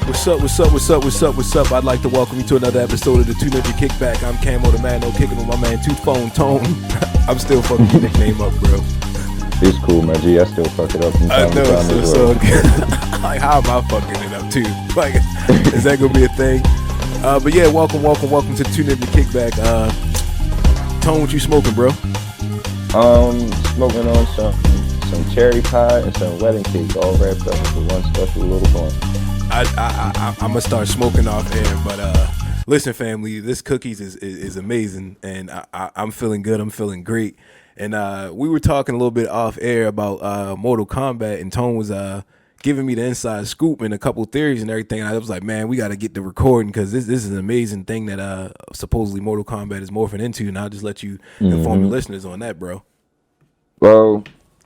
What's up, what's up, what's up, what's up, what's up? I'd like to welcome you to another episode of the 2 Ninja Kickback. I'm Camo the Man, no kicking with my man Tooth Phone Tone. I'm still fucking your nickname up, bro. It's cool, man. G, I still fuck it up from I time know, to time so, as so well. good. Like, how am I fucking it up, too? Like, is that gonna be a thing? But yeah, welcome to the 2 Ninja Kickback. Tone, what you smoking, bro? Smoking on some cherry pie and some wedding cake, all wrapped up into one special little bun. I'm gonna start smoking off air, but listen, family, this cookies is amazing, and I'm feeling good. I'm feeling great, and we were talking a little bit off air about Mortal Kombat, and Tone was giving me the inside scoop and a couple theories and everything. And I was like, man, we got to get the recording because this is an amazing thing that supposedly Mortal Kombat is morphing into, and I'll just let you inform your listeners on that, bro. Well,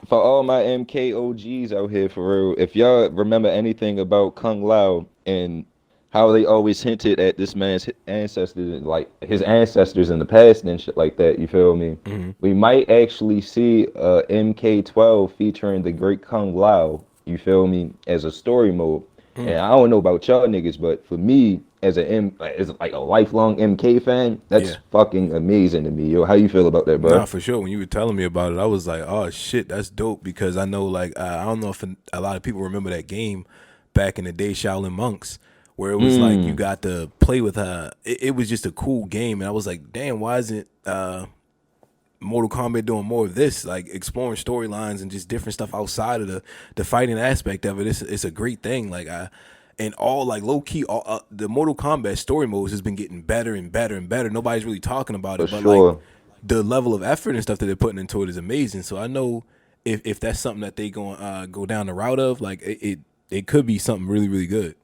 for all my MKOGs out here, for real, if y'all remember anything about Kung Lao and how they always hinted at this man's ancestors, like his ancestors in the past and shit like that, you feel me? We might actually see MK12 featuring the great Kung Lao, you feel me, as a story mode. And I don't know about y'all niggas, but for me, as like a lifelong MK fan, that's fucking amazing to me, yo. How you feel about that, bro? Nah, for sure. When you were telling me about it, I was like, oh shit, that's dope, because I know, like, I don't know if a lot of people remember that game back in the day, Shaolin Monks, where it was like you got to play with her. It was just a cool game, and I was like, damn, why isn't Mortal Kombat doing more of this, like exploring storylines and just different stuff outside of the fighting aspect of it? It's a great thing. Like, and all, like, low key, all, the Mortal Kombat story modes has been getting better and better and better. Nobody's really talking about it, but like the level of effort and stuff that they're putting into it is amazing. So I know if that's something that they go down the route of, like, it could be something really, really good.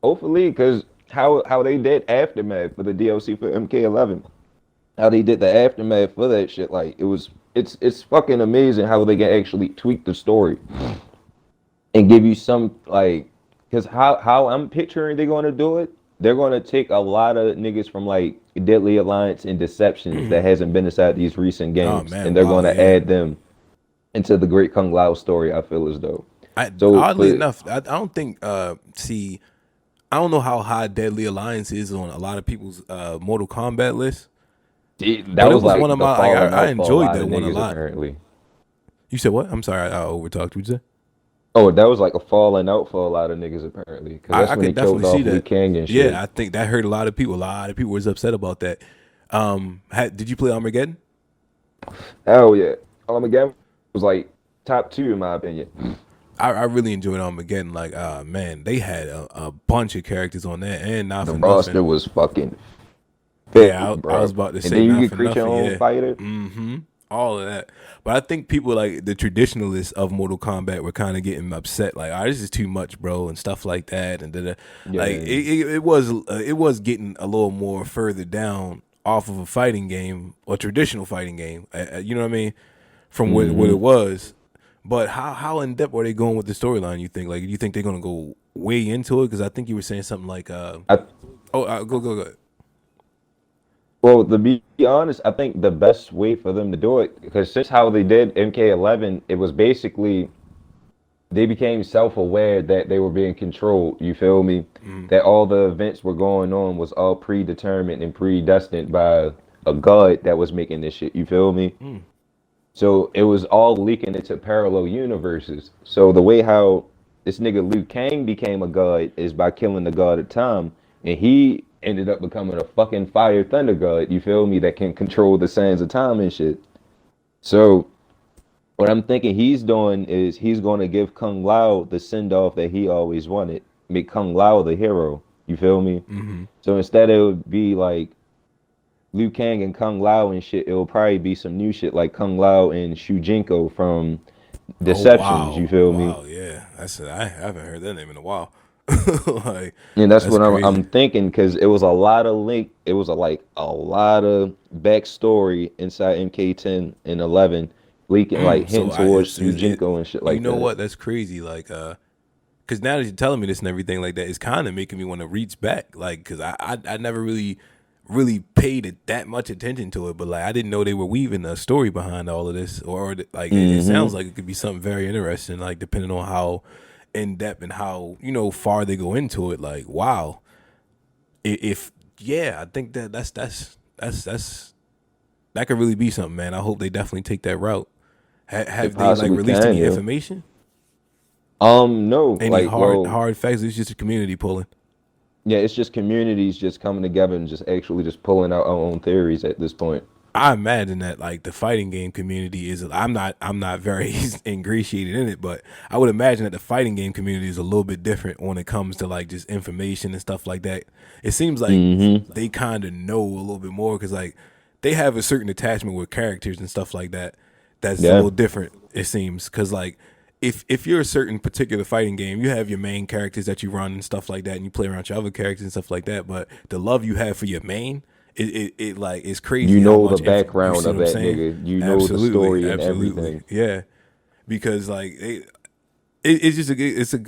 Hopefully, because how they did Aftermath for the DLC for MK11, how they did the Aftermath for that shit, like, it's fucking amazing how they can actually tweak the story and give you some, like, because how I'm picturing they're going to do it, they're going to take a lot of niggas from, like, Deadly Alliance and Deceptions that hasn't been inside these recent games, and they're going to add them into the Great Kung Lao story, I feel as though. Oddly enough, I don't think, I don't know how high Deadly Alliance is on a lot of people's Mortal Kombat list. That was like one of my. I enjoyed that one a lot. Apparently. You said what? I'm sorry, I overtalked. What'd you say? Oh, that was like a falling out for a lot of niggas apparently. Because that's when they killed off Liu Kang and shit. Yeah, I think that hurt a lot of people. A lot of people was upset about that. Did you play Armageddon? Hell yeah, Armageddon was like top 2 in my opinion. I really enjoyed Armageddon. Like, man, they had a bunch of characters on there, and not the for roster nothing. was fucking. Yeah, I was about to say. And then you not get for create your nothing, own fighter. All of that. But I think people, like the traditionalists of Mortal Kombat, were kind of getting upset. Like, oh, this is too much, bro, and stuff like that. And like it was getting a little more further down off of a fighting game, or traditional fighting game. You know what I mean? From what it was. But how in depth are they going with the storyline? You think? Like, do you think they're gonna go way into it? Because I think you were saying something like, go. Well, to be honest, I think the best way for them to do it, because since how they did MK11, it was basically they became self-aware that they were being controlled. You feel me? That all the events were going on was all predetermined and predestined by a god that was making this shit. You feel me? So it was all leaking into parallel universes. So the way how this nigga Liu Kang became a god is by killing the god of time, and he ended up becoming a fucking fire thunder god, you feel me, that can control the sands of time and shit. So what I'm thinking he's doing is he's going to give Kung Lao the send-off that he always wanted, make Kung Lao the hero, you feel me? So instead it would be like Liu Kang and Kung Lao and shit, it will probably be some new shit like Kung Lao and Shujinko from Deceptions, you feel me? Yeah, I haven't heard that name in a while. Like, and that's what I'm thinking, because it was a lot of it was a lot of backstory inside MK10 and 11 leaking, like hinting towards Shujinko and shit like that. You know what? That's crazy. Like, because now that you're telling me this and everything like that, it's kind of making me want to reach back. Like, because I never really paid it that much attention to it, but like I didn't know they were weaving a story behind all of this, or like it sounds like it could be something very interesting, like depending on how in depth and how far they go into it. Like, wow, if yeah, I think that's that could really be something, man. I hope they definitely take that route. It Have they like possibly released can, any yo. information? No, Any like, well, hard facts? It's just a community pulling. yeah, it's just communities just coming together and just actually just pulling out our own theories at this point. I imagine that like the fighting game community is. I'm not very ingratiated in it, but I would imagine that the fighting game community is a little bit different when it comes to like just information and stuff like that. It seems like they kind of know a little bit more because like they have a certain attachment with characters and stuff like that. That's a Yeah, little different. It seems because like if you're a certain particular fighting game, you have your main characters that you run and stuff like that, and you play around your other characters and stuff like that. But the love you have for your main, it like it's you crazy how know the much you background see of what I'm that saying? nigga. You know the Absolutely, story and absolutely, everything. yeah. Because like it's just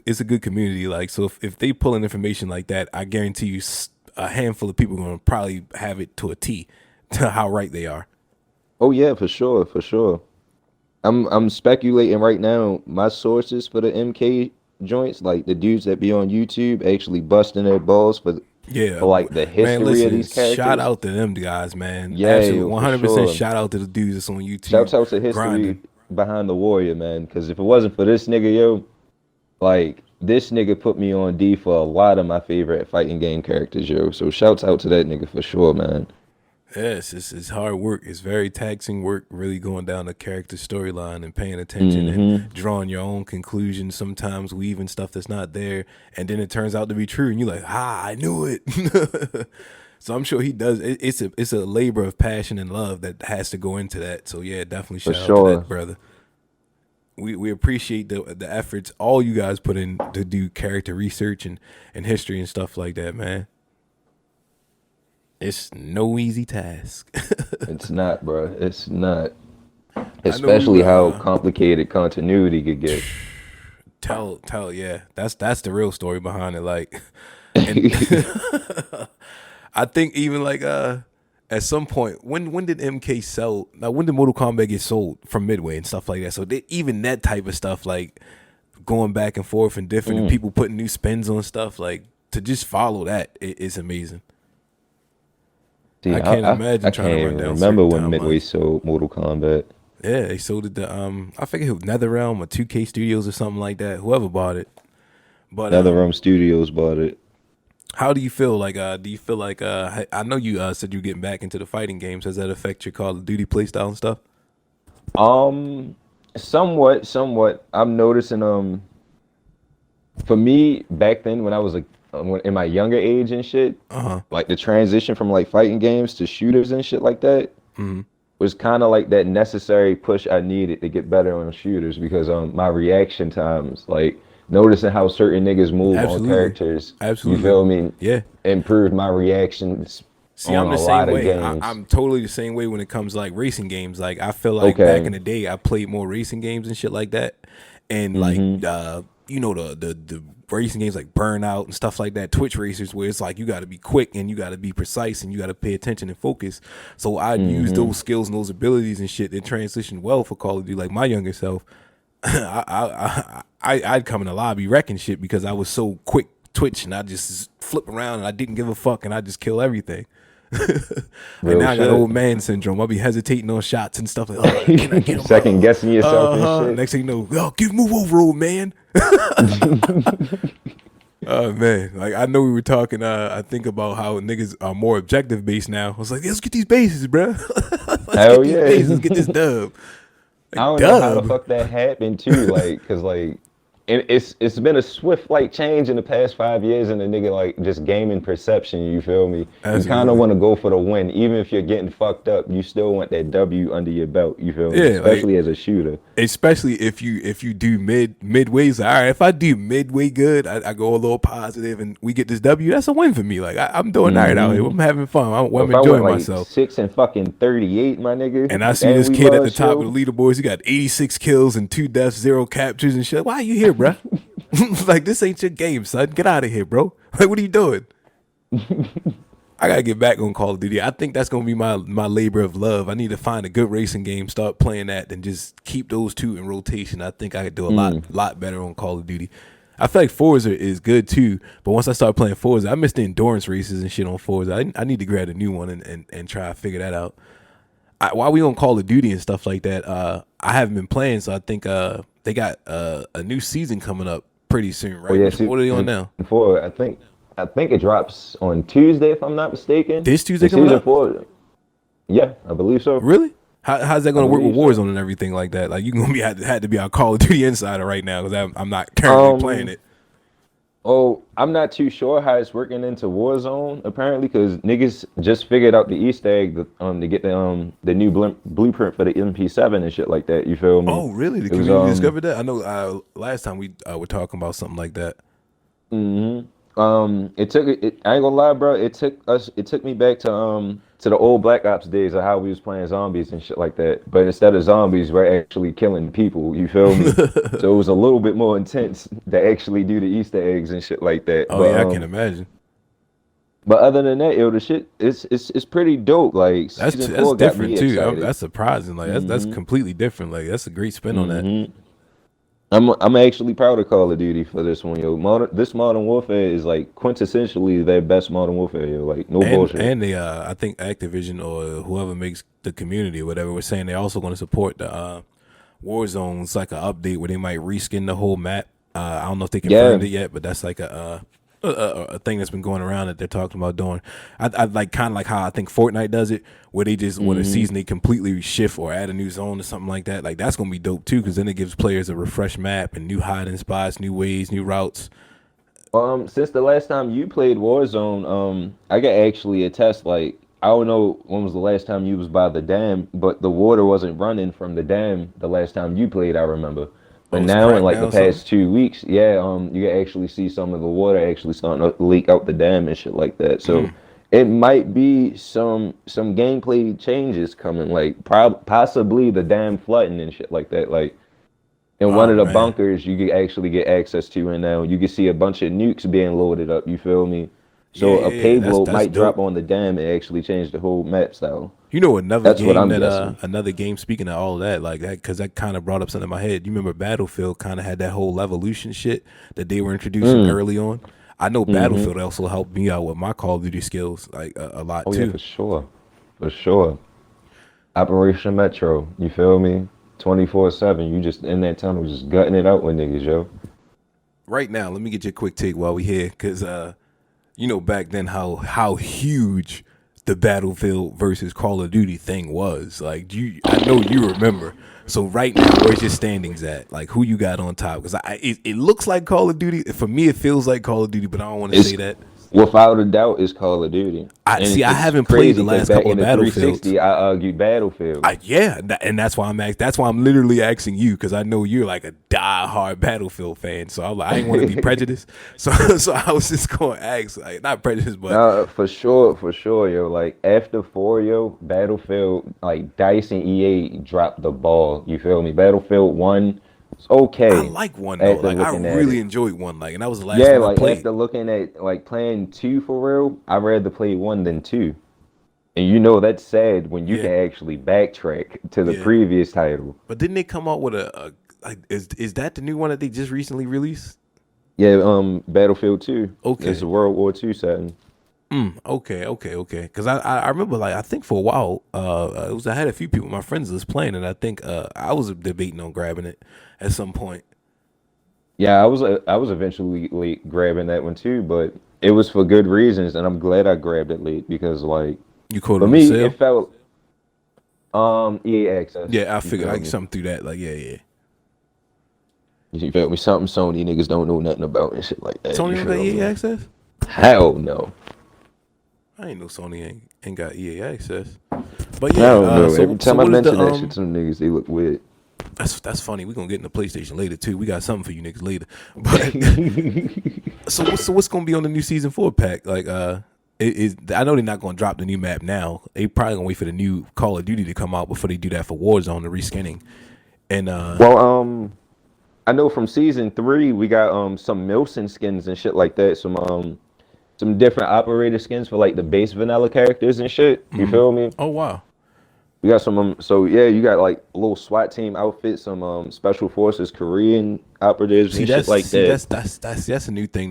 it's a good community. Like so, if they pull in information like that, I guarantee you a handful of people are gonna probably have it to a T to how right they are. Oh yeah, for sure, for sure. I'm speculating right now. My sources for the MK joints, like the dudes that be on YouTube, actually busting their balls Yeah, for like the man. history of Listen, these shout characters. out to them guys, man. Yeah, Absolutely, yo, for 100% sure. shout out to the dudes that's on YouTube Shouts out to history grinding. behind the warrior, man. Because if it wasn't for this nigga, yo, like this nigga put me on D for a lot of my favorite fighting game characters, yo. So shouts out to that nigga for sure, man. Yes, it's hard work. It's very taxing work, really going down the character storyline and paying attention and Hmm. drawing your own conclusions. Sometimes weaving stuff that's not there, and then it turns out to be true, and you're like, I knew it. So I'm sure he does. It's a labor of passion and love that has to go into that. So yeah, definitely For shout out to that sure. brother. We appreciate the efforts all you guys put in to do character research and history and stuff like that, man. It's no easy task. It's not, bro. It's not. I know we Especially how complicated continuity could get. tell yeah, that's the real story behind it. Like, and I think even like at some point when did MK sell? Now when did Mortal Kombat get sold from Midway and stuff like that? So even that type of stuff, like going back and forth and different, and people putting new spins on stuff, like to just follow that is amazing. See, I can't I imagine trying can't to run even down remember certain when Midway timelines. sold Mortal Kombat. Yeah, they sold it to I forget who, NetherRealm or 2K Studios or something like that. Whoever bought it. But NetherRealm Studios bought it. how do you feel? Like do you feel like I know you said you're getting back into the fighting games. Does that affect your Call of Duty playstyle and stuff? Um, somewhat, somewhat. I'm noticing. For me back then when I was like in my younger age and shit, Uh-huh. like the transition from like fighting games to shooters and shit like that was kind of like that necessary push I needed to get better on shooters because my reaction times, like noticing how certain niggas move on Absolutely. characters, you Absolutely. feel me, Yeah. improved my reactions See, on I'm a the same lot of way. games. I'm totally the same way when it comes to like racing games. Like I feel like back in Okay. the day, I played more racing games and shit like that, and like Mm-hmm. the racing games like Burnout and stuff like that, Twitch racers, where it's like you got to be quick and you got to be precise and you got to pay attention and focus. So I'd use Mm-hmm. those skills and those abilities and shit that transition well for Call of Duty. Like my younger self, I'd come in the lobby wrecking shit because I was so quick twitch and I just flip around and I didn't give a fuck and I just kill everything. And Real now I got shit. old man syndrome. I'll be hesitating on shots and stuff like, oh, can I get him up? Second guessing yourself and Uh-huh. shit. Next thing you know, oh, move over, old man. Oh man, like I know we were talking. I think about how niggas are more objective based now. I was like, let's get these bases, bro. Let's get Hell these yeah. bases. Let's get this dub. I Like don't know how the dub. fuck that happened too, like, cause like, it's been a swift like change in the past 5 years in the nigga like just gaming perception. You feel me? You kind of Absolutely. want to go for the win, even if you're getting fucked up. You still want that W under your belt. You feel me? Yeah, like Especially as a shooter. especially if you do midways. Like, all right, if I do midway good, I go a little positive and we get this W. That's a win for me. Like I'm doing all right out here. Hmm. I'm having fun. But I'm if I went enjoying like myself. 6 and fucking 38, my nigga, And I see and this we kid at the lost, top of yo. the leaderboards. He got 86 kills and 2 deaths, 0 captures and shit. Why are you here, bruh? Like, this ain't your game, son. Get out of here, bro. Like, what are you doing? I gotta get back on Call of Duty. I think that's gonna be my labor of love. I need to find a good racing game, start playing that, and just keep those two in rotation. I think I could do a lot better on Call of Duty. I feel like Forza is good too, but once I started playing Forza, I missed the endurance races and shit on Forza. I need to grab a new one and try to figure that out. While we on Call of Duty and stuff like that, I haven't been playing, so I think they got a new season coming up pretty soon, Oh right? yeah, What are they on season now? four. I think it drops on Tuesday if I'm not mistaken. This Tuesday The coming season up? four. Yeah, I believe so. Really? How's that I going to work with believe so. Warzone and everything like that? Like you gonna be had to be our Call of Duty insider right now because I'm not currently playing Um. it. Oh, I'm not too sure how it's working into Warzone apparently, because niggas just figured out the Easter egg to get the new blueprint for the MP7 and shit like that. You feel me? Oh, really? The It was community discovered that? I know. Last time we were talking about something like that. hmm it took it. I ain't gonna lie, bro. It took me back to the old Black Ops days of how we was playing zombies and shit like that. But instead of zombies, we're actually killing people. You feel me? So it was a little bit more intense to actually do the Easter eggs and shit like that. Oh yeah, I can imagine. But other than that, yo, the shit it's pretty dope. Like season That's four got different me too. excited. That's surprising. Like that's hmm completely different. Like that's a great spin on that. hmm I'm actually proud of Call of Duty for this one, yo. This Modern Warfare is like quintessentially their best Modern Warfare, yo. Like no bullshit. And they I think Activision or whoever makes the community or whatever was saying they're also going to support the Warzone. It's like an update where they might reskin the whole map. I don't know if they confirmed Yeah. it yet, but that's like a thing that's been going around that they're talking about doing. I like kind of like how I think Fortnite does it, where they just when a hmm season they completely shift or add a new zone or something like that. Like that's gonna be dope too, because then it gives players a refreshed map and new hiding spots, new ways, new routes. Since the last time you played Warzone, I can actually attest. Like, I don't know when was the last time you was by the dam, but the water wasn't running from the dam the last time you played. I remember, but Oh, it's now in cracked like now the or something. past 2 weeks, yeah, you can actually see some of the water actually starting to leak out the dam and shit like that. So it might be some gameplay changes coming, like possibly the dam flooding and shit like that. Like in one Oh of the man, bunkers you could actually get access to, and now you can see a bunch of nukes being loaded up. You feel me? yeah, So a yeah, yeah. payload That's might drop dope. on the dam and actually change the whole map style. You know another That's what game I'm that guessing. another game speaking of all of that like that because that kind of brought up something in my head. You remember Battlefield kind of had that whole evolution shit that they were introducing Mm. early on. I know hmm Battlefield also helped me out with my Call of Duty skills like a lot Oh yeah, too. for sure, for sure. Operation Metro. You feel me? 24/7. You just in that tunnel, just gutting it out with niggas, yo. Right now, let me get you a quick take while we here because you know back then how huge the Battlefield versus Call of Duty thing was. Like I know you remember. So right now, where's your standings at? Like who you got on top? Because it looks like Call of Duty. For me, it feels like Call of Duty, but I don't want to It's say that. without a doubt is Call of Duty, I and see. I it's haven't played the crazy because last back couple in of the Battlefields. 360, I argued Battlefield. Yeah, and that's why that's why I'm literally asking you because I know you're like a die-hard Battlefield fan. So I'm like, I didn't want to be prejudiced. So so I was just going to ask, like, not prejudiced, but No, for sure, yo. Like after four, yo, Battlefield, like Dice and EA dropped the ball. You feel me? Battlefield one, it's I okay like one though. after Like I looking at really it. enjoyed one. Like, and that was the last Yeah, one I like played. after looking at like playing two for real, I'd rather play one than two. And you know that's sad when you Yeah, can actually backtrack to the yeah. previous title. But didn't they come out with a like? Is that the new one that they just recently released? Yeah, Battlefield 2. It's Okay. a World War II setting. Okay. Because I remember like I think for a while it was I had a few people my friends was playing and I think I was debating on grabbing it at some point. Yeah, I was eventually late grabbing that one too, but it was for good reasons, and I'm glad I grabbed it late because like You caught it for on the me it sale? felt EA access. Yeah, I You figured I feel get me? something through that. Like yeah. You feel me? Something Sony niggas don't know nothing about and shit like that. You Sony don't got feel EA me? access? Hell no. I ain't know Sony ain't got EA access. But I yeah, don't know. so Every so time I what is the mention that shit to them niggas, they look weird. that's funny. We're gonna get into PlayStation later too. We got something for you niggas later. But so what's gonna be on the new season 4 pack? Like I know they're not gonna drop the new map now. They probably gonna wait for the new Call of Duty to come out before they do that for Warzone, the reskinning. And Well, I know from season three we got some Milson skins and shit like that. Some different operator skins for like the base vanilla characters and shit. You feel me? oh wow. We got some. So yeah, you got like little SWAT team outfits, some special forces Korean operatives and shit like See that. that's a new thing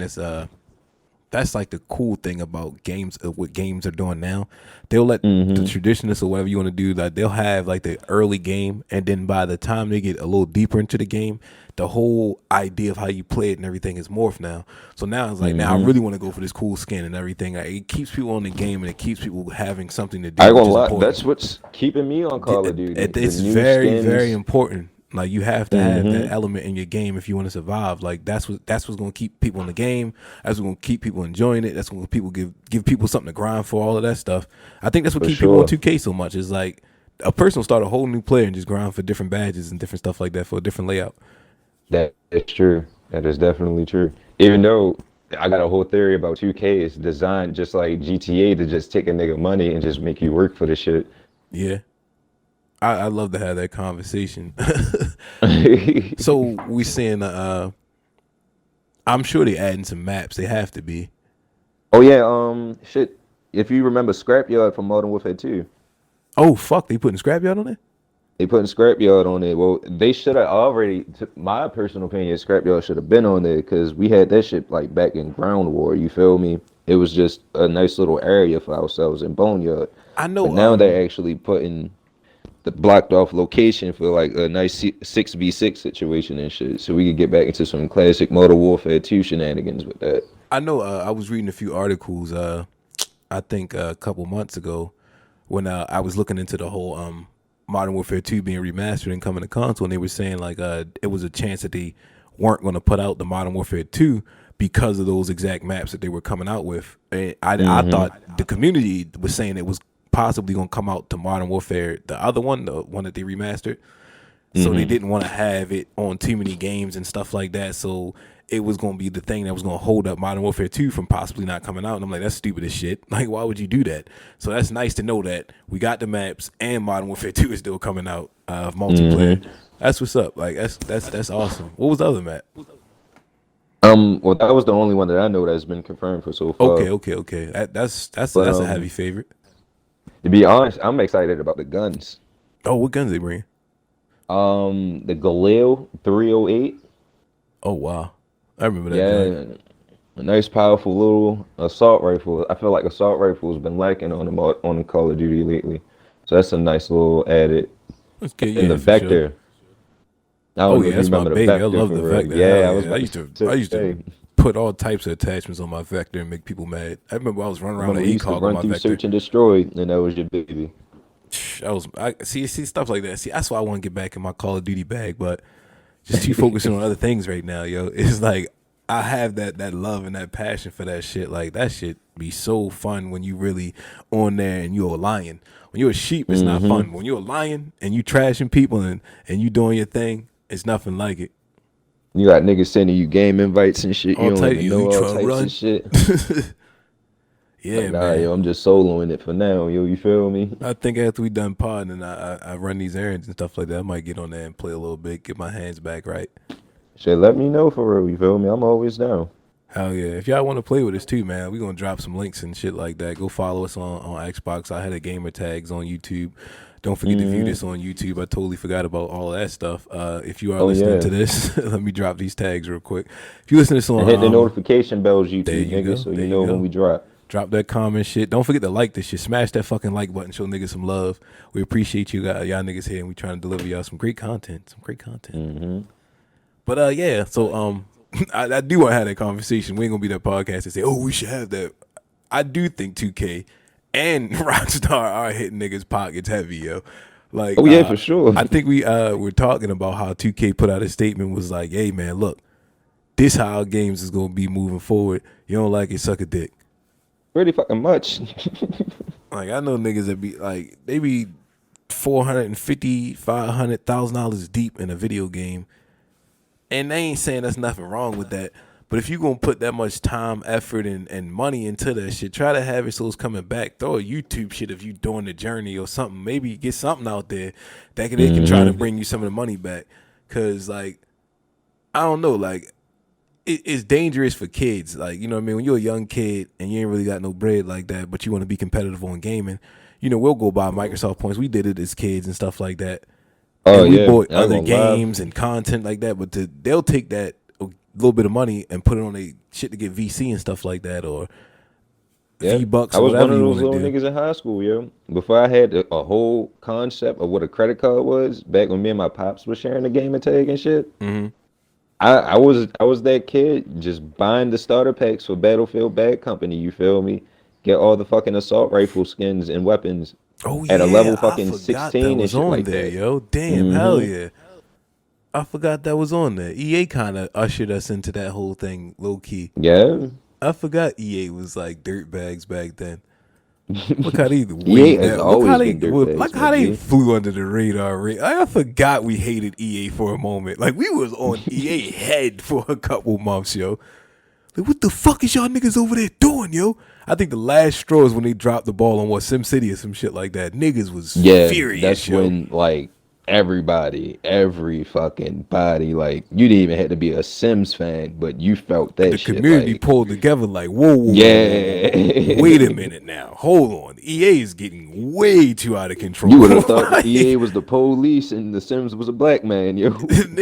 that's like the cool thing about games, what games are doing now. They'll let the Mm-hmm. traditionalists or whatever you want to do, like they'll have like the early game, and then by the time they get a little deeper into the game, the whole idea of how you play it and everything is morphed now. So now it's like, now I Mm-hmm. really want to go for this cool skin and everything. Like, it keeps people on the game and it keeps people having something to I do, ain't which gonna is lie, important. that's what's keeping me on Call of Duty. The It's new very, very skins. important. Like, you have to have that Mm-hmm. element in your game if you want to survive. Like, that's what's going to keep people in the game. That's what's going to keep people enjoying it. That's going to people give people something to grind for. All of that stuff. I think that's what For keep people on sure. 2K so much. Is like a person will start a whole new player and just grind for different badges and different stuff like that for a different layout. That is true. That is definitely true. Even though I got a whole theory about 2K is designed just like GTA to just take a nigga money and just make you work for the shit. Yeah, I love to have that conversation. So we seeing I'm sure they adding some maps. They have to be. Oh yeah, shit. If you remember Scrapyard from Modern Warfare 2, Oh fuck, they putting scrapyard on it. they putting Scrapyard on it. Well, they should have already, to my personal opinion, Scrapyard should have been on there because we had that shit like back in Ground War. You feel me? It was just a nice little area for ourselves in Boneyard. I But know. now they're actually putting the blocked off location for like a nice 6v6 situation and shit. So we could get back into some classic Modern Warfare 2 shenanigans with that. I know. I was reading a few articles. I think a couple months ago when I was looking into the whole Modern Warfare 2 being remastered and coming to console, and they were saying like it was a chance that they weren't going to put out the Modern Warfare 2 because of those exact maps that they were coming out with. And I Hmm. thought the community was saying it was possibly going to come out to Modern Warfare, the other one, the one that they remastered. So they Hmm. didn't want to have it on too many games and stuff like that. So it was going to be the thing that was going to hold up Modern Warfare 2 from possibly not coming out. And I'm like, that's stupid as shit. Like, why would you do that? So that's nice to know that we got the maps and Modern Warfare 2 is still coming out of multiplayer. Hmm. That's what's up. Like, that's awesome. What was the other map? Well, that was the only one that I know that's been confirmed for so far. Okay. That's But that's a heavy favorite. to be honest, I'm excited about the guns. Oh, what guns they bring? The Galil 308. Oh wow, I remember that joint. Yeah, a nice, powerful little assault rifle. I feel like assault rifle has been lacking on the Call of Duty lately. So that's a nice little added. Let's get, And the yeah, for sure. Vector. I don't Oh know if yeah, you that's my remember the baby. I Vector love for the real. Vector. Hell Yeah, I was yeah. about I to used to say. put all types of attachments on my Vector and make people mad. I remember I was running around Remember, the we used to ACOG on run my through Vector. search and destroy, and that was your baby. I see stuff like that. See, that's why I want to get back in my Call of Duty bag, but just too focusing on other things right now, yo. It's like I have that love and that passion for that shit. Like, that shit be so fun when you really on there and you're a lion. When you're a sheep, it's not Hmm. fun. When you're a lion and you trashing people and you doing your thing, it's nothing like it. You got niggas sending you game invites and shit. You All don't type even you know all trying to types of run. shit. Yeah, Like, nah, man. yo, I'm just soloing it for now, yo. You feel me? I think after we done pod and I run these errands and stuff like that, I might get on there and play a little bit, get my hands back right. Shit, let me know for real. You feel me? I'm always down. Hell yeah. If y'all want to play with us too, man, we're going to drop some links and shit like that. Go follow us on Xbox. I had a gamer tags on YouTube. Don't forget to view Hmm. this on YouTube. I totally forgot about all of that stuff. If you are Oh listening yeah, to this, let me drop these tags real quick. If you listen to this and on, hit the notification bells, there YouTube you nigga, go. so There you you know when go. we drop. Drop that comment shit. Don't forget to like this shit. Smash that fucking like button. Show niggas some love. We appreciate you guys, y'all niggas here, and we trying to deliver y'all some great content. Some great content. Hmm. But yeah, so I do want to have that conversation. We ain't gonna be that podcast and say, oh, we should have that. I do think 2K and Rockstar are hitting niggas pockets heavy, yo. Like Oh yeah, for sure. I think we were talking about how 2K put out a statement was like, hey man, look, this how our games is gonna be moving forward. You don't like it, suck a dick. Pretty fucking much. Like, I know niggas that be like, they be $450,000-$500,000 deep in a video game, and they ain't saying there's nothing wrong with that. But if you gonna put that much time, effort, and money into that shit, try to have it so it's coming back. Throw a YouTube shit if you doing the journey or something. Maybe get something out there that they can try to Hmm. bring you some of the money back. Cause like, I don't know, like, it's dangerous for kids. Like, you know what I mean? When you're a young kid and you ain't really got no bread like that, but you want to be competitive on gaming, we'll go buy Microsoft points. We did it as kids and stuff like that. Oh And we yeah, bought I ain't other gonna lie. games and content like that, but they'll take that a little bit of money and put it on a shit to get VC and stuff like that, or Yeah, V-Bucks I or was one whatever of you those want to little do. niggas in high school, yo. Before I had a whole concept of what a credit card was, back when me and my pops were sharing the gamer tag and shit. Hmm. I was that kid just buying the starter packs for Battlefield Bad Company. You feel me? Get all the fucking assault rifle skins and weapons Oh at a yeah, level I fucking forgot that 16 and was shit on like there, that. yo. Damn, hell Hmm. yeah. I forgot that was on there. EA kind of ushered us into that whole thing, low key. Yeah. I forgot EA was like dirt bags back then. Look how they EA waved has that. Look how always they been dirtbags, like my how they G. flew under the radar. I forgot we hated EA for a moment. Like we was on EA head for a couple months, yo. Like what the fuck is y'all niggas over there doing, yo? I think the last straw is when they dropped the ball on SimCity or some shit like that. Niggas was Yeah, furious, that's yo. when like every fucking body, like you didn't even have to be a Sims fan, but you felt The that shit community like, pulled together like, whoa, whoa, whoa, whoa, whoa, yeah. whoa. Wait a minute now. Hold on. EA is getting way too out of You control. would have thought the EA Like, was the police and the Sims was a black man, yo.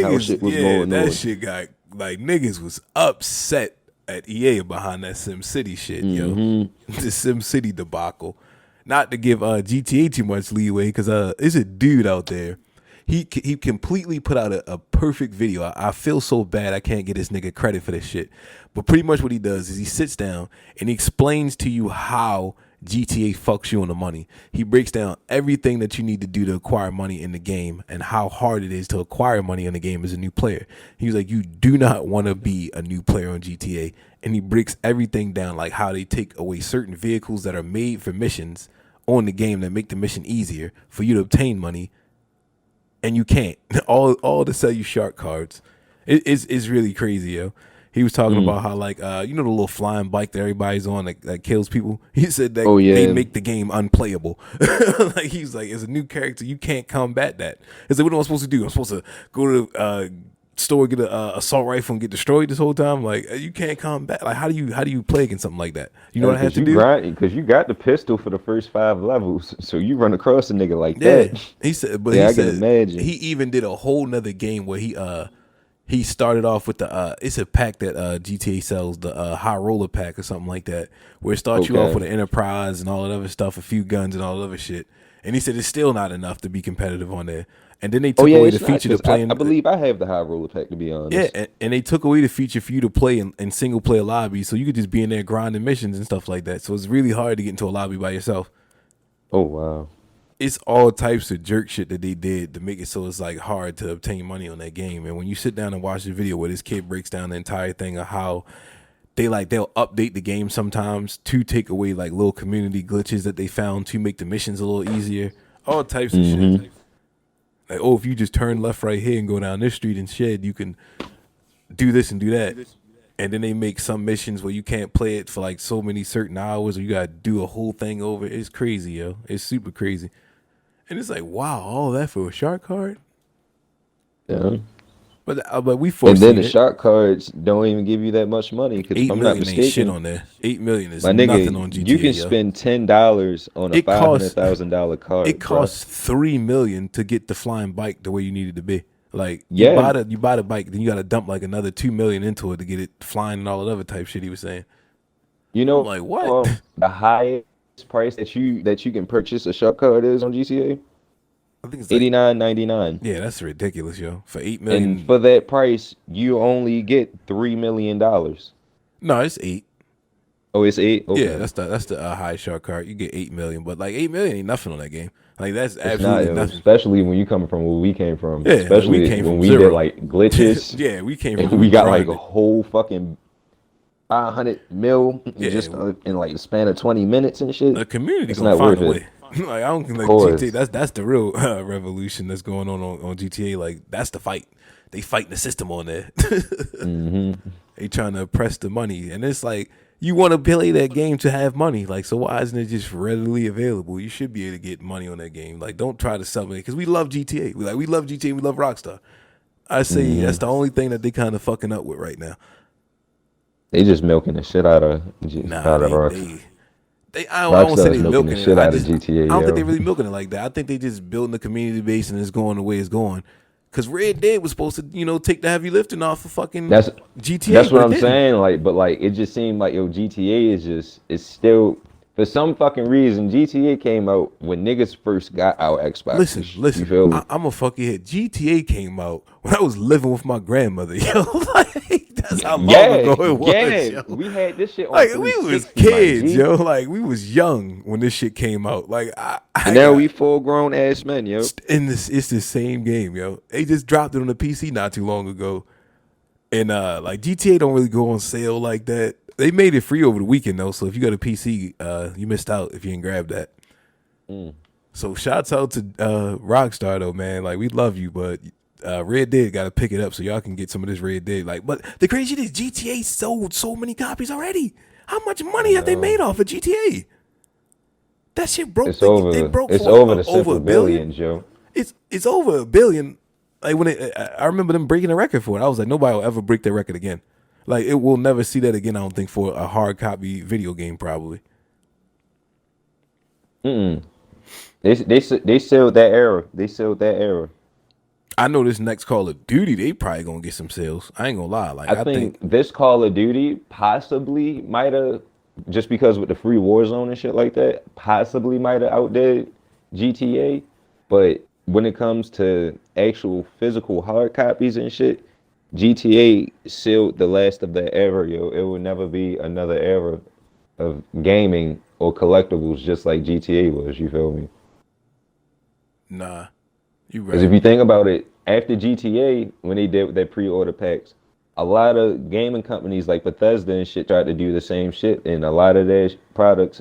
How niggas, shit was yeah, going that on. shit got like niggas was upset at EA behind that Sim City shit, yo. Hmm. The Sim City debacle. Not to give GTA too much leeway, because there's a dude out there. He completely put out a perfect video. I feel so bad I can't get this nigga credit for this shit. But pretty much what he does is he sits down and he explains to you how GTA fucks you on the money. He breaks down everything that you need to do to acquire money in the game and how hard it is to acquire money in the game as a new player. He was like, you do not want to be a new player on GTA. And he breaks everything down, like how they take away certain vehicles that are made for missions on the game that make the mission easier for you to obtain money, and you can't. All to sell you shark cards. It's really crazy, yo. He was talking Mm. about how like the little flying bike that everybody's on that kills people. He said that Oh they yeah. make the game unplayable. Like he's like, as a new character, you can't combat that. It's like, what am I supposed to do? I'm supposed to go to store, get a assault rifle and get destroyed this whole time? Like you can't combat. Like how do you play against something like that? You know what I have Because to you do? grind, because you got the pistol for the first 5 levels, so you run across a nigga like Yeah, that. he said, but he Yeah, I can said he imagine. even did a whole nother game where he started off with the it's a pack that GTA sells, the high roller pack or something like that, where it starts you off Okay. with an enterprise and all that other stuff, a few guns and all that other shit. And he said it's still not enough to be competitive on there. And then they Oh took yeah, away the it's not feature to because play I in believe I have the high roller pack to be yeah, honest. and they took away the feature for you to play in single player lobbies, so you could just be in there grinding missions and stuff like that. So it's really hard to get into a lobby by yourself. Oh wow. It's all types of jerk shit that they did to make it so it's like hard to obtain money on that game. And when you sit down and watch the video where this kid breaks down the entire thing of how they'll update the game sometimes to take away like little community glitches that they found to make the missions a little easier, all types of shit. Hmm. Like, oh, if you just turn left right here and go down this street and shed, you can do this and do that. And then they make some missions where you can't play it for like so many certain hours, or you gotta do a whole thing over. It's crazy, yo. It's super crazy. And it's like, wow, all that for a shark card? Yeah. But we And then foreseen the it. shark cards don't even give you that much money because if Eight I'm not million ain't shit mistaken, on there. 8 million is my nothing nigga, on you GTA, can yo. spend $10 on a It five hundred costs thousand dollar it card, bruh. costs 3 million to get the flying bike the way you need it to be. Like Yeah, you buy the bike, then you gotta dump like another 2 million into it to get it flying and all that other type shit he was saying. you I'm know, like, what? the highest price that you can purchase a shark card is on GTA? I think it's like, 89.99. yeah, that's ridiculous, yo. For eight And million, for that price, you only get $3 million. no, it's eight. Oh, it's eight? Yeah, Okay. that's the high shark card. You get 8 million, but like 8 million ain't nothing on that game. Like that's It's not, absolutely nothing. especially when you coming from where we came from. Yeah, like we Especially came when from we did zero. like glitches Yeah, we came and from we we got like a grinded. whole fucking 500 mil Yeah, just in like the span of 20 minutes and shit. the community It's gonna not find worth a it. way. Like I don't think Of like GTA. course. That's the real revolution that's going on GTA. Like that's the fight. They fighting the system on there. Hmm. They trying to oppress the money, and it's like you want to play that game to have money. Like so, why isn't it just readily available? You should be able to get money on that game. Like don't try to sell me because we love GTA. We love GTA. We love Rockstar. I say Hmm. that's the only thing that they kind of fucking up with right now. They just milking the shit out of Nah, out of they Rock. they I won't say Rockstar's they milking the milking it. shit out of GTA, I don't think they yo. really milking it like that. I think they just building the community base and it's going the way it's going. Because Red Dead was supposed to, take the heavy lifting off of fucking That's GTA, that's but what it I'm didn't. saying. Like, but like, it just seemed like GTA is just it's still for some fucking reason. GTA came out when niggas first got our Listen, Xboxes. You listen. feel me? I'm a fucking hit. GTA came out when I was living with my grandmother, yo. Like that's how long Yeah, ago it was, yeah. yo. We had this shit on Like we was 360, my kids, G. yo. Like we was young when this shit came out. Like And I now we got full grown ass men, yo. in this. It's the same game, yo. They just dropped it on the PC not too long ago, and like GTA don't really go on sale like that. They made it free over the weekend though, so if you got a PC, you missed out if you didn't grab that. Mm. So shouts out to Rockstar though, man. Like we love you, but Red Dead got to pick it up so y'all can get some of this Red Dead. Like, but the crazy thing is GTA sold so many copies already. How much I money have they made know. off of GTA? That shit broke. It's It over. broke It's for over the over simple a billion. billions, yo. It's over a billion. Like when I remember them breaking a record for it. I was like, nobody will ever break that record again. Like it will never see that again. I don't think for a hard copy video game probably. Mm-mm. They sealed that era. They sealed that era. I know this next Call of Duty, they probably gonna get some sales. I ain't gonna lie. Like I I think think this Call of Duty possibly might have, just because with the free Warzone and shit like that, possibly might have outdid GTA. But when it comes to actual physical hard copies and shit, GTA sealed the last of that era, yo. It will never be another era of gaming or collectibles just like GTA was. You feel me? nah, you Because right. if you think about it, after GTA, when they did their pre-order packs, a lot of gaming companies like Bethesda and shit tried to do the same shit, and a lot of their products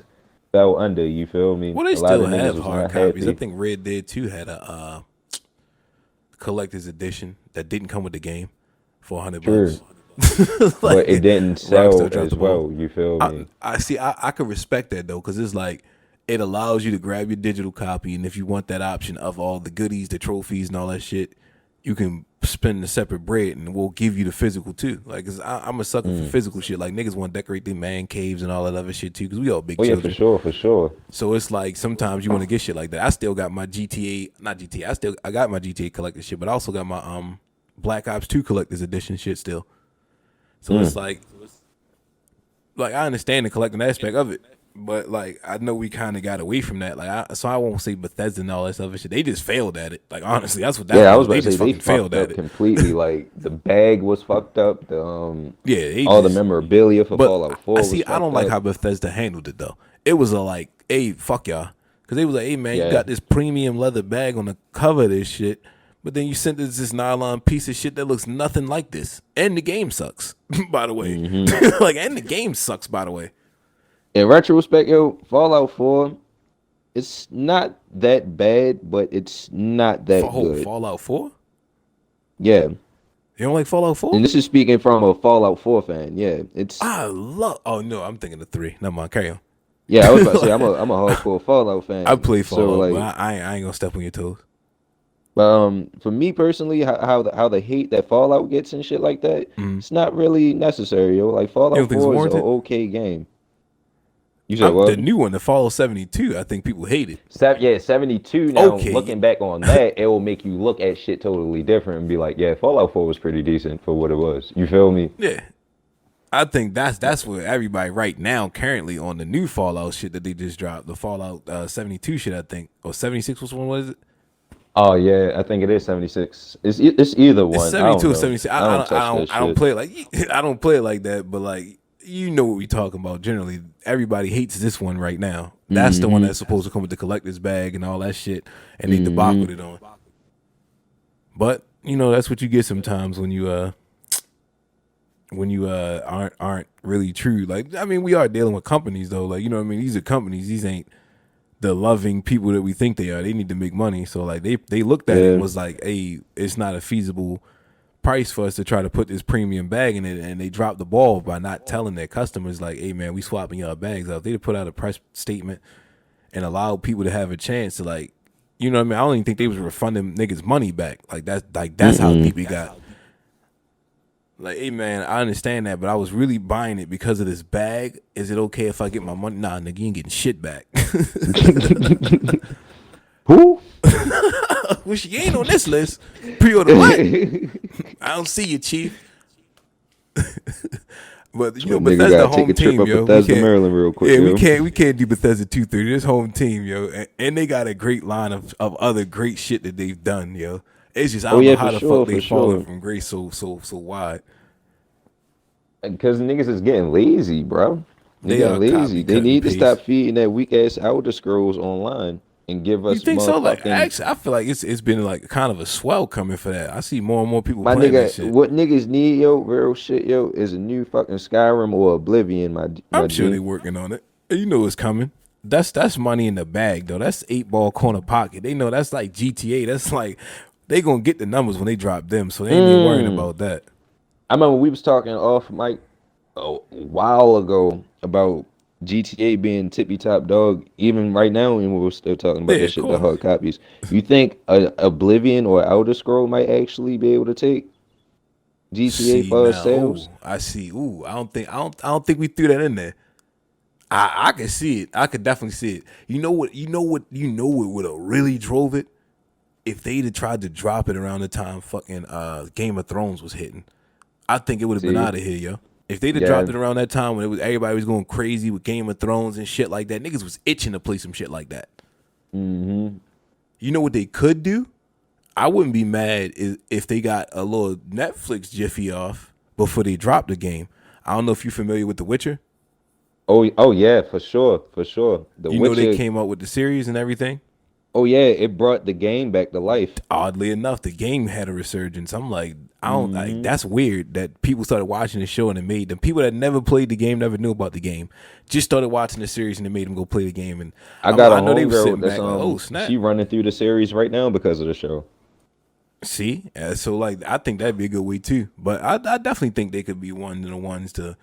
fell under. You feel me? Well, they A lot still of niggas have was hard not copies. I happy. think Red Dead 2 had a collector's edition that didn't come with the game for Sure, $100. but it Like didn't Rockstar sell dropped the as ball. well. You feel I, me? I see. I could respect that though, because it's like it allows you to grab your digital copy, and if you want that option of all the goodies, the trophies, and all that shit, you can spend the separate bread, and we'll give you the physical too. Like, cause I'm a sucker for Mm. physical shit. Like niggas want to decorate their man caves and all that other shit too, because we all big Oh yeah, for children. sure, for sure. So it's like sometimes you want to get shit like that. I still got my GTA, not GTA. I got my GTA collector shit, but I also got my Black Ops 2 collector's edition shit still. So it's Mm. like I understand the collecting aspect of it, but like I know we kind of got away from that. Like so I won't say Bethesda and all that stuff and shit. They just failed at it. Like honestly, that's what Yeah, that I was was. about They to say just they fucking failed fucked at up it. completely. Like the bag was fucked up. The Yeah, they all the just. memorabilia for But Fallout I 4 was see. I don't fucked like up. how Bethesda handled it though. It was a like, hey, fuck y'all, because they was like, hey man, you Yeah. got this premium leather bag on the cover of this shit, but then you sent us this nylon piece of shit that looks nothing like this, and the game sucks. By the way, Hmm. like, and the game sucks. By the way, In retrospect, yo, Fallout 4, it's not that bad, but it's not that good. Fallout 4. Yeah. You don't like Fallout 4? And this is speaking from a Fallout 4 fan. Yeah. It's I love. Oh no, I'm thinking of 3. Never mind. Carry on. yeah, I was about to say I'm a hardcore Fallout I fan. play So Fallout, but like I ain't gonna step on your toes. for me personally, how the hate that Fallout gets and shit like that, Mm. it's not really necessary, yo. Like You Fallout don't think it's 4 is an warranted? okay game. You said The what? new one, the Fallout 72. I think people hate it. Yeah, 72 now, Okay, looking back on that, it will make you look at shit totally different and be like, yeah, Fallout 4 was pretty decent for what it was. You feel me? yeah. I think that's what everybody right now currently on the new Fallout shit that they just dropped. The Fallout 72 shit, I think, or 76. Which one was it? Oh yeah, I think it is 76. It's either It's one. I don't 72 or know. 76. I don't touch that I don't shit. play it like I don't play it like that. But like you know what we talking about. Generally, everybody hates this one right now. That's the one Hmm. that's supposed to come with the collector's bag and all that shit, and they Hmm. debacled it on. But that's what you get sometimes when you aren't really true. Like I mean, we are dealing with companies though. Like what I mean, these are companies. These ain't the loving people that we think they are. They need to make money. So like they looked at it and Yeah. was like, hey, it's not a feasible price for us to try to put this premium bag in it, and they dropped the ball by not telling their customers like, hey man, we swapping y'all bags out. They'd put out a price statement and allow people to have a chance to like, what I mean? I don't even think they was refunding niggas money back. Like that's how Mm-mm. deep it got. Like, hey man, I understand that, but I was really buying it because of this bag. Is it okay if I get my money? Nah, nigga, you ain't getting shit back. Who? Well, she ain't on this list. Pre-order what? I don't see you, chief. But you know, Nigga Bethesda gotta take home a trip team, up yo. We Bethesda, can't. Maryland, real quick, Yeah, we yo. can't. We can't do Bethesda 230. This home team, yo, and they got a great line of other great shit that they've done, yo. It's just I Oh don't know yeah, how for the fuck sure, they for falling sure. from grace so wide. Because niggas is getting lazy, bro. They They getting are lazy. copy They cut and need to stop paste. feeding that weak ass Elder Scrolls online and give You us think so? Like, motherfucking actually, I feel like it's been like kind of a swell coming for that. I see more and more people my playing that nigga. shit. What niggas need, yo, real shit, yo, is a new fucking Skyrim or Oblivion, my I'm sure they G. working on it. You know it's coming. That's money in the bag though. That's 8 ball corner pocket. They know that's like GTA. That's like they gonna get the numbers when they drop them, so they ain't even worrying Mm. about that. I remember we was talking off mic a while ago about GTA being tippy top dog. Even right now, and we were still talking about Yeah, this of shit, the course. hard copies. You think Oblivion or Elder Scroll might actually be able to take GTA See for now, sales? ooh, I see. Ooh, I don't think we threw that in there. I can see it. I could definitely see it. You know what would have really drove it? If they'd have tried to drop it around the time fucking Game of Thrones was hitting. I think it would have been See, out of here, yo. If they'd have yeah. dropped it around that time when it was everybody was going crazy with Game of Thrones and shit like that, niggas was itching to play some shit like that. Mm-hmm. You know what they could do? I wouldn't be mad if they got a little Netflix jiffy off before they dropped the game. I don't know if you're familiar with The Witcher. Oh yeah, for sure, for sure. The You know they Witcher. came out with the series and everything. Oh yeah, it brought the game back to life. Oddly enough, the game had a resurgence. I'm like, I don't like Mm-hmm. that's weird that people started watching the show and it made them people that never played the game, never knew about the game, just started watching the series and it made them go play the game. And I got a I know they were homegirl sitting that's back like, oh snap. she running through the series right now because of the show. See, so like I think that'd be a good way too. But I definitely think they could be one of the ones to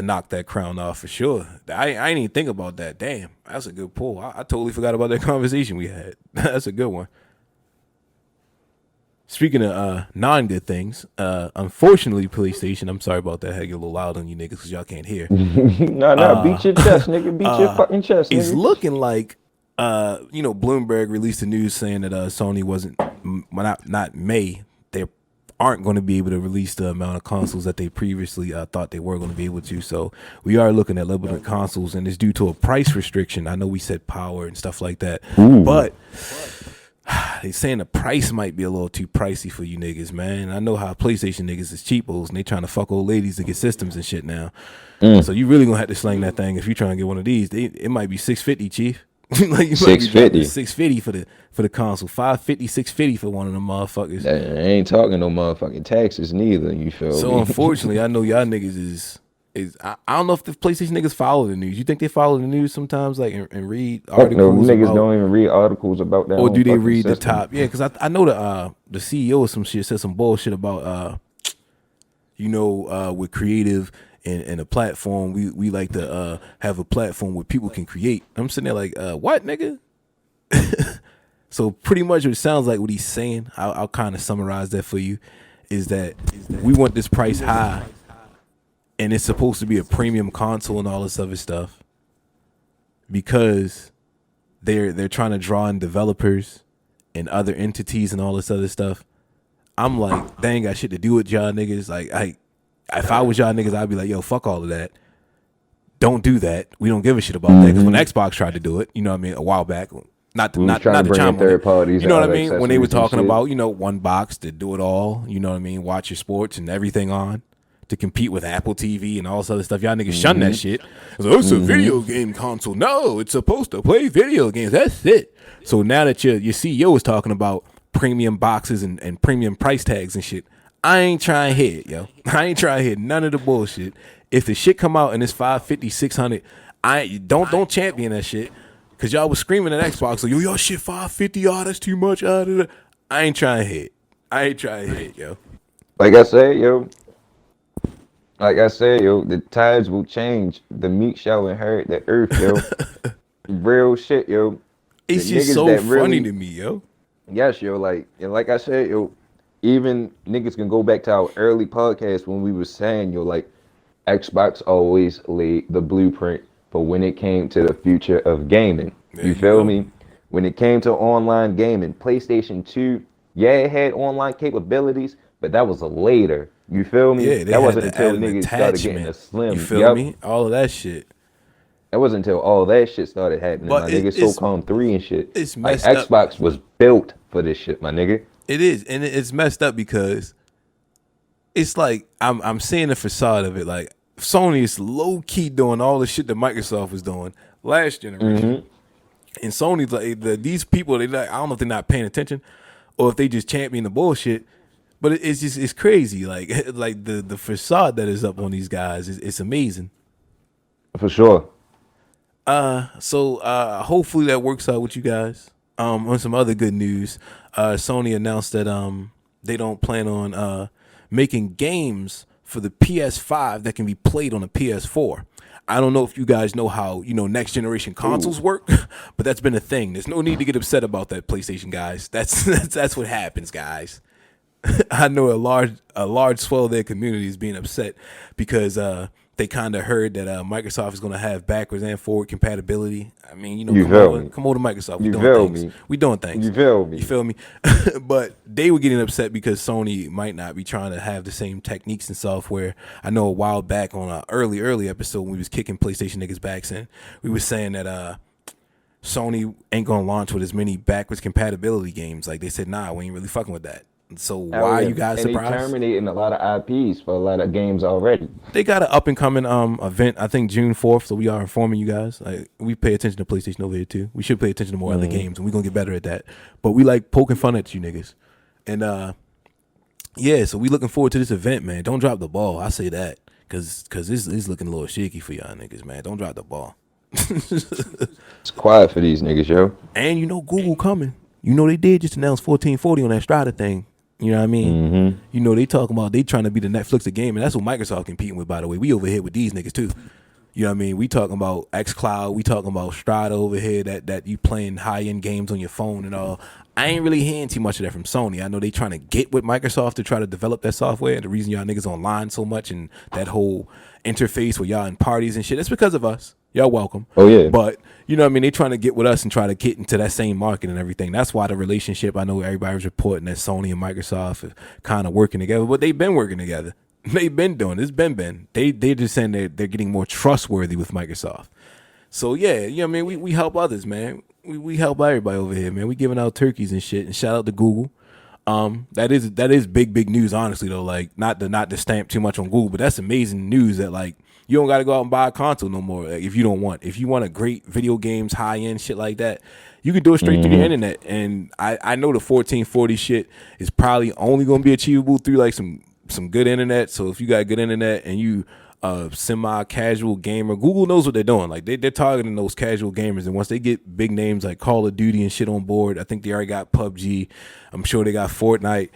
knock that crown off for sure. I ain't even think about that. Damn, that's a good pull. I totally forgot about that conversation we had. That's a good one. Speaking of non good things, unfortunately, PlayStation. I'm sorry about that. I had to get a little loud on you niggas because y'all can't hear. Nah, beat your chest, nigga. Beat your fucking chest, It's nigga. looking like Bloomberg released the news saying that Sony wasn't well, not may they aren't going to be able to release the amount of consoles that they previously thought they were going to be able to. So we are looking at limited consoles, and it's due to a price restriction. I know we said power and stuff like that, Ooh. but they saying the price might be a little too pricey for you niggas, man. I know how PlayStation niggas is cheapos and they trying to fuck old ladies to get systems and shit now. So you really gonna have to slang that thing if you trying to get one of these. It might be 650, chief. Like you might be dropping 650. 650 for the console, 550, 650 for one of them motherfuckers. I ain't talking no motherfucking taxes neither. You feel So me? unfortunately, I know y'all niggas is I don't know if the PlayStation niggas follow the news. You think they follow the news sometimes, like and read Fuck no, articles niggas about, don't even read articles about their or own do they fucking read the system. top? Yeah, because I know the CEO of some shit said some bullshit about with creative and a platform. We like to have a platform where people can create. I'm sitting there like, what, nigga? So pretty much what it sounds like what he's saying, I'll kind of summarize that for you, is that we want this price high, and it's supposed to be a premium console and all this other stuff, because they're trying to draw in developers and other entities and all this other stuff. I'm like, they ain't got shit to do with y'all niggas. Like, if I was y'all niggas, I'd be like, yo, fuck all of that. Don't do that. We don't give a shit about that. Because when Xbox tried to do it, you know what I mean, a while back, not to, We was not trying not to to bring in chime on it. third parties You and know what I other mean? When they were accessories and talking shit. about, one box to do it all, you know what I mean? Watch your sports and everything on to compete with Apple TV and all this other stuff. Y'all niggas shun that shit. It's like, oh, it's a video game console. No, it's supposed to play video games. That's it. So now that your CEO is talking about premium boxes and premium price tags and shit, I ain't trying to hear it, yo. I ain't trying to hear none of the bullshit. If the shit come out and it's 550, 600, don't champion that shit. Cause y'all was screaming at Xbox, like, yo, y'all shit 550, that's too much. I ain't trying to hear it. I ain't trying to hear it, yo. Like I said, yo. Like I said, yo, the tides will change. The meek shall inherit the earth, yo. Real shit, yo. The It's just niggas so that funny really, to me, yo. yes, yo, like, and like I said, yo, even niggas can go back to our early podcast when we were saying, yo, like Xbox always laid the blueprint for when it came to the future of gaming. There You you feel go. me? When it came to online gaming, PlayStation 2, yeah, it had online capabilities, but that was later. You feel me? Yeah, they That had wasn't to add until an niggas started getting a attachment. You slim. feel Yep. me? All of that shit. That wasn't until all that shit started happening, But my nigga. SOCOM 3 and shit. it's Like messed up. Xbox was built for this shit, my nigga. It is, and it's messed up because it's like I'm seeing the facade of it. Like Sony is low key doing all the shit that Microsoft was doing last generation, Mm-hmm. and Sony's like these people. They like I don't know if they're not paying attention or if they just champion the bullshit. But it's just it's crazy. Like like the facade that is up on these guys is it's amazing. For sure. So hopefully that works out with you guys. On some other good news, Sony announced that they don't plan on making games for the PS5 that can be played on a PS4. I don't know if you guys know how next generation consoles Ooh. work, but that's been a thing. There's no need to get upset about that, PlayStation guys. That's what happens, guys. I know a large swell of their community is being upset because they kind of heard that Microsoft is going to have backwards and forward compatibility. I mean, You feel me? come over to Microsoft. We You doing feel things. me? We doing things. You feel me? You feel me? But they were getting upset because Sony might not be trying to have the same techniques and software. I know a while back on an early episode when we was kicking PlayStation niggas backs in, we was saying that Sony ain't gonna launch with as many backwards compatibility games. Like they said, nah, we ain't really fucking with that. So Hell why are yeah. you guys And they surprised? terminating a lot of IPs for a lot of games already. They got an up and coming event, I think June 4th. So we are informing you guys. Like we pay attention to PlayStation over here too. We should pay attention to more other games, and we're gonna get better at that. But we like poking fun at you niggas. And yeah, so we looking forward to this event, man. Don't drop the ball. I say that. Cause this looking a little shaky for y'all niggas, man. Don't drop the ball. It's quiet for these niggas, yo. And Google coming. They did just announce 1440 on that Strata thing. You know what I mean? Mm-hmm. They talking about they trying to be the Netflix of gaming. That's what Microsoft competing with, by the way. We over here with these niggas too. You know what I mean? We talking about xCloud. We talking about Strata over here that you playing high end games on your phone and all. I ain't really hearing too much of that from Sony. I know they trying to get with Microsoft to try to develop that software. And the reason y'all niggas online so much and that whole interface where y'all in parties and shit, that's because of us. Y'all welcome. Oh, yeah. But you know what I mean? They trying to get with us and try to get into that same market and everything. That's why the relationship, I know everybody was reporting that Sony and Microsoft are kind of working together, but they've been working together. They've been doing this. Been. They just saying they're getting more trustworthy with Microsoft. So yeah, I mean we help others, man. We help everybody over here, man. We giving out turkeys and shit. And shout out to Google. That is big news, honestly though. Like not to stamp too much on Google, but that's amazing news that like you don't got to go out and buy a console no more. Like, if you don't want, if you want a great video games, high end shit like that, you can do it straight through the internet. And I know the 1440 shit is probably only going to be achievable through like some good internet. So if you got good internet and you semi-casual gamer, Google knows what they're doing. Like they're targeting those casual gamers, and once they get big names like Call of Duty and shit on board, I think they already got PUBG. I'm sure they got Fortnite.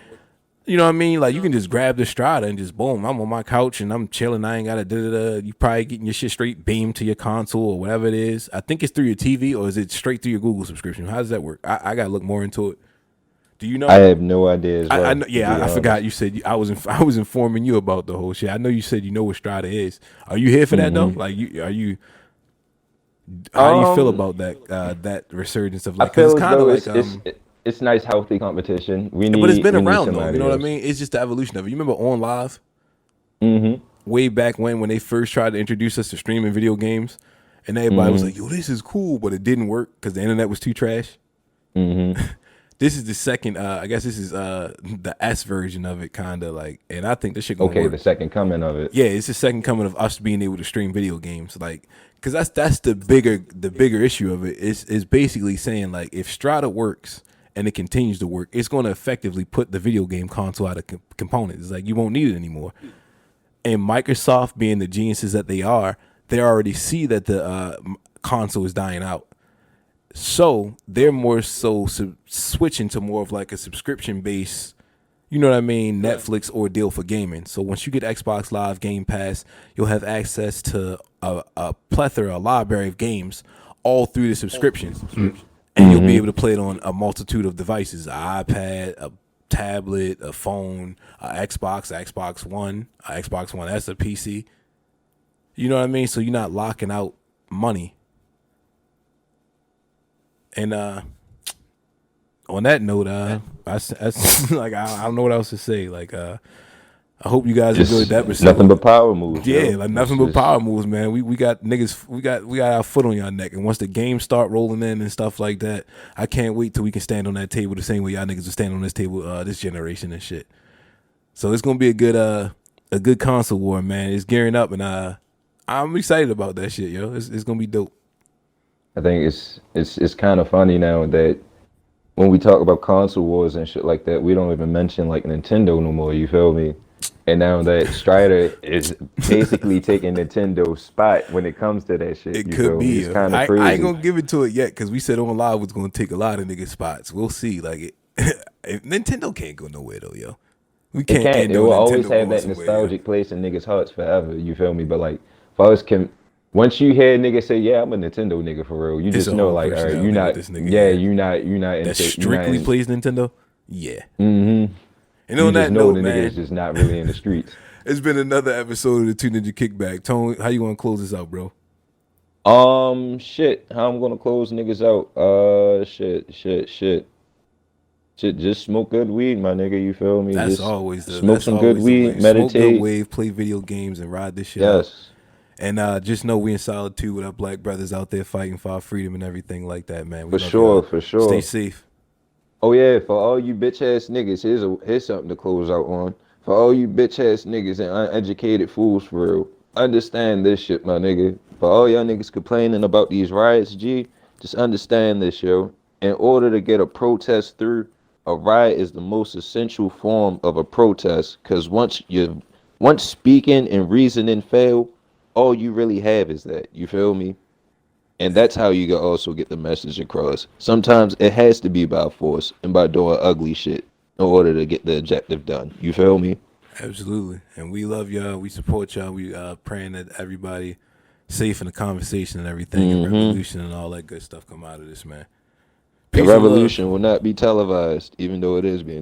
You know what I mean? Like you can just grab the Strata and just boom, I'm on my couch and I'm chilling. I ain't got to da. You probably getting your shit straight beamed to your console or whatever it is. I think it's through your TV, or is it straight through your Google subscription? How does that work? I got to look more into it. Do you know? I have no idea as well. I know, yeah, I forgot you said I was informing you about the whole shit. I know you said you know what Strata is. Are you here for that though? Like how do you feel about that resurgence of I like? Because feel it's as kind of though like it's nice, healthy competition. We need, but it's been we need around though. somebody You know what I else. mean? It's just the evolution of it. You remember On Live? Mm-hmm. Way back when they first tried to introduce us to streaming video games, and everybody was like, "Yo, this is cool," but it didn't work because the internet was too trash. Mm-hmm. This is the second. I guess this is the S version of it, kind of like, and I think this shit gonna Okay, work. the second coming of it. Yeah, it's the second coming of us being able to stream video games, like, because that's the bigger issue of it. Is basically saying like if Strata works and it continues to work, it's going to effectively put the video game console out of components. It's like you won't need it anymore. And Microsoft, being the geniuses that they already see that the console is dying out. So they're more so switching to more of like a subscription base, you know what I mean, Netflix ordeal for gaming. So once you get Xbox Live Game Pass, you'll have access to a plethora, a library of games all through the subscription. And you'll be able to play it on a multitude of devices, an iPad, a tablet, a phone, a Xbox One, a Xbox One S, a PC. You know what I mean? So you're not locking out money. And on that note, I like I don't know what else to say. Like I hope you guys enjoyed that episode. Nothing but power moves. Yeah, yo. like nothing but power moves, man. We got niggas, we got our foot on y'all neck, and once the games start rolling in and stuff like that, I can't wait till we can stand on that table the same way y'all niggas are standing on this table, this generation and shit. So it's gonna be a good console war, man. It's gearing up, and I'm excited about that shit, yo. It's gonna be dope. I think it's kind of funny now that when we talk about console wars and shit like that, we don't even mention like Nintendo no more. You feel me? And now that Strider is basically taking Nintendo's spot when it comes to that shit. It you could feel be. me? It's kind of crazy. I ain't gonna give it to it yet because we said on live was gonna take a lot of niggas spots. We'll see. Like Nintendo can't go nowhere though, yo. We It can't. can't. It will always have that somewhere, nostalgic place in niggas' hearts forever. You feel me? But like, for us, once you hear niggas say, "Yeah, I'm a Nintendo nigga for real," you It's just a know, whole like, all right, personality you're not. with this nigga, Yeah, yeah. you're not That strictly plays Nintendo. Yeah. Mm-hmm. And on that know note, the man, nigga is just not really in the streets. it's been another episode of the Two Ninja Kickback. Tone, how you want to close this out, bro? Shit. How I'm gonna close niggas out? Shit. Just smoke good weed, my nigga. You feel me? That's Just always the smoke some good weed, way. Smoke good meditate. wave, play video games, and ride this shit out. Yes, And just know we in solitude with our black brothers out there fighting for our freedom and everything like that, man. We for love sure, y'all. for sure. Stay safe. Oh yeah, for all you bitch ass niggas, here's something to close out on. For all you bitch ass niggas and uneducated fools for real, understand this shit, my nigga. For all y'all niggas complaining about these riots, G, just understand this, yo. In order to get a protest through, a riot is the most essential form of a protest. Cause once speaking and reasoning fail, all you really have is that. You feel me? And that's how you can also get the message across. Sometimes it has to be by force and by doing ugly shit in order to get the objective done. You feel me? Absolutely. And we love y'all. We support y'all. We praying that everybody safe in the conversation and everything and revolution and all that good stuff come out of this, man. The Peace and love. revolution will not be televised, even though it is being televised.